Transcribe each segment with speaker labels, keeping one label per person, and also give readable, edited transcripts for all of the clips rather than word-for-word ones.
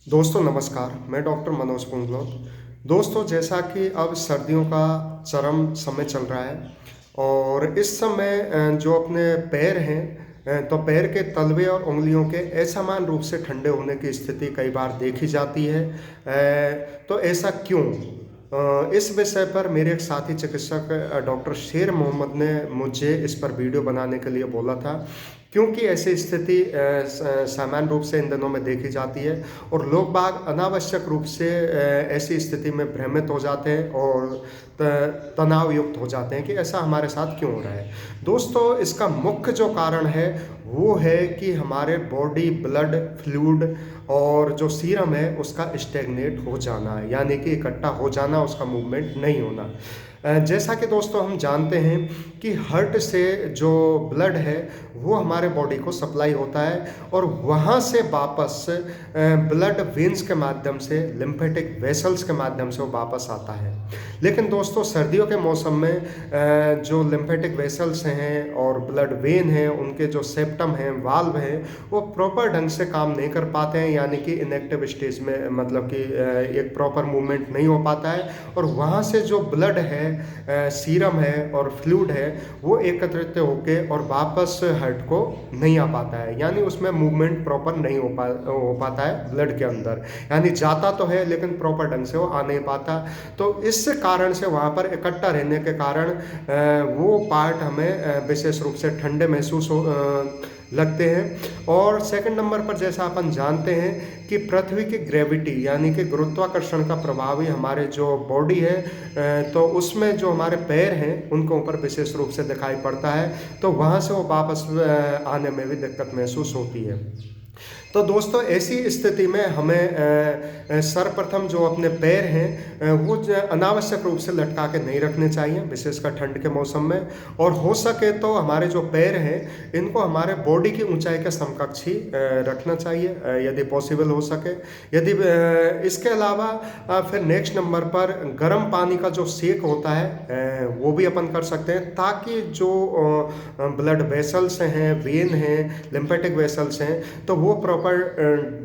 Speaker 1: दोस्तों नमस्कार, मैं डॉक्टर मनोज पुंगलोत। दोस्तों जैसा कि अब सर्दियों का चरम समय चल रहा है और इस समय जो अपने पैर हैं तो पैर के तलवे और उंगलियों के असमान रूप से ठंडे होने की स्थिति कई बार देखी जाती है। तो ऐसा क्यों? इस विषय पर मेरे एक साथी चिकित्सक डॉक्टर शेर मोहम्मद ने मुझे इस पर वीडियो बनाने के लिए बोला था, क्योंकि ऐसी स्थिति सामान्य रूप से इन दिनों में देखी जाती है और लोग बाग अनावश्यक रूप से ऐसी स्थिति में भ्रमित हो जाते हैं और तनाव युक्त हो जाते हैं कि ऐसा हमारे साथ क्यों हो रहा है। दोस्तों इसका मुख्य जो कारण है वो है कि हमारे बॉडी ब्लड फ्लूइड और जो सीरम है उसका स्टैग्नेट हो जाना, यानी कि इकट्ठा हो जाना, उसका मूवमेंट नहीं होना। जैसा कि दोस्तों हम जानते हैं कि हार्ट से जो ब्लड है वो हमारे बॉडी को सप्लाई होता है और वहाँ से वापस ब्लड वेन्स के माध्यम से, लिम्फेटिक वेसल्स के माध्यम से वो वापस आता है। लेकिन दोस्तों सर्दियों के मौसम में जो लिम्फेटिक वेसल्स हैं और ब्लड वेन हैं, उनके जो सेप्टम हैं, वाल्व हैं, वो प्रॉपर ढंग से काम नहीं कर पाते हैं, यानी कि इनएक्टिव स्टेज में, मतलब कि एक प्रॉपर मूवमेंट नहीं हो पाता है और वहाँ से जो ब्लड है, सीरम है और फ्लूइड है वो एकत्रित होके और वापस हार्ट को नहीं आ पाता है, यानी उसमें मूवमेंट प्रॉपर नहीं हो पाता है ब्लड के अंदर, यानी जाता तो है लेकिन प्रॉपर ढंग से वो आ नहीं पाता। तो इस कारण से वहाँ पर इकट्ठा रहने के कारण वो पार्ट हमें विशेष रूप से ठंडे महसूस लगते हैं। और सेकंड नंबर पर जैसा अपन जानते हैं कि पृथ्वी की ग्रेविटी, यानी कि गुरुत्वाकर्षण का प्रभाव ही हमारे जो बॉडी है तो उसमें जो हमारे पैर हैं उनके ऊपर विशेष रूप से दिखाई पड़ता है, तो वहाँ से वो वापस आने में भी दिक्कत महसूस होती है। तो दोस्तों ऐसी स्थिति में हमें सर्वप्रथम जो अपने पैर हैं वो अनावश्यक रूप से लटका के नहीं रखने चाहिए, विशेषकर ठंड के मौसम में। और हो सके तो हमारे जो पैर हैं इनको हमारे बॉडी की ऊंचाई के समकक्ष ही रखना चाहिए, यदि पॉसिबल हो सके। यदि इसके अलावा फिर नेक्स्ट नंबर पर गर्म पानी का जो सेक होता है वो भी अपन कर सकते हैं, ताकि जो ब्लड वेसल्स हैं, वेन हैं, लिम्फेटिक वेसल्स हैं, तो वो प्रॉपर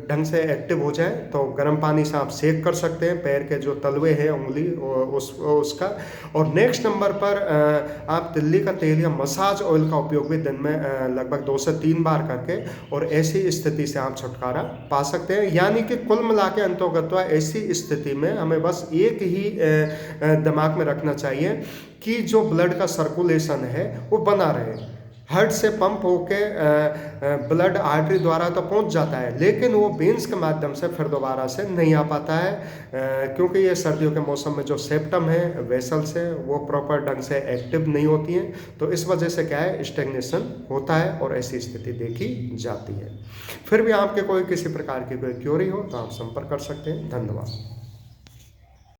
Speaker 1: ढंग से एक्टिव हो जाए। तो गर्म पानी से आप सेक कर सकते हैं पैर के जो तलवे हैं, उंगली उसका। और नेक्स्ट नंबर पर आप तिल्ली का तेल या मसाज ऑयल का उपयोग भी दिन में लगभग 2 से 3 बार करके और ऐसी स्थिति से आप छुटकारा पा सकते हैं। यानी कि कुल मिला के अंतोगत्वा ऐसी स्थिति में हमें बस एक ही दिमाग में रखना चाहिए कि जो ब्लड का सर्कुलेशन है वो बना रहे। हार्ट से पंप होके ब्लड आर्टरी द्वारा तो पहुंच जाता है, लेकिन वो वेन्स के माध्यम से फिर दोबारा से नहीं आ पाता है, क्योंकि ये सर्दियों के मौसम में जो सेप्टम है, वेसल्स है, वो प्रॉपर ढंग से एक्टिव नहीं होती हैं। तो इस वजह से क्या है, स्टैग्नेशन होता है और ऐसी स्थिति देखी जाती है। फिर भी आपके कोई किसी प्रकार की कोई क्वेरी हो तो आप संपर्क कर सकते हैं। धन्यवाद।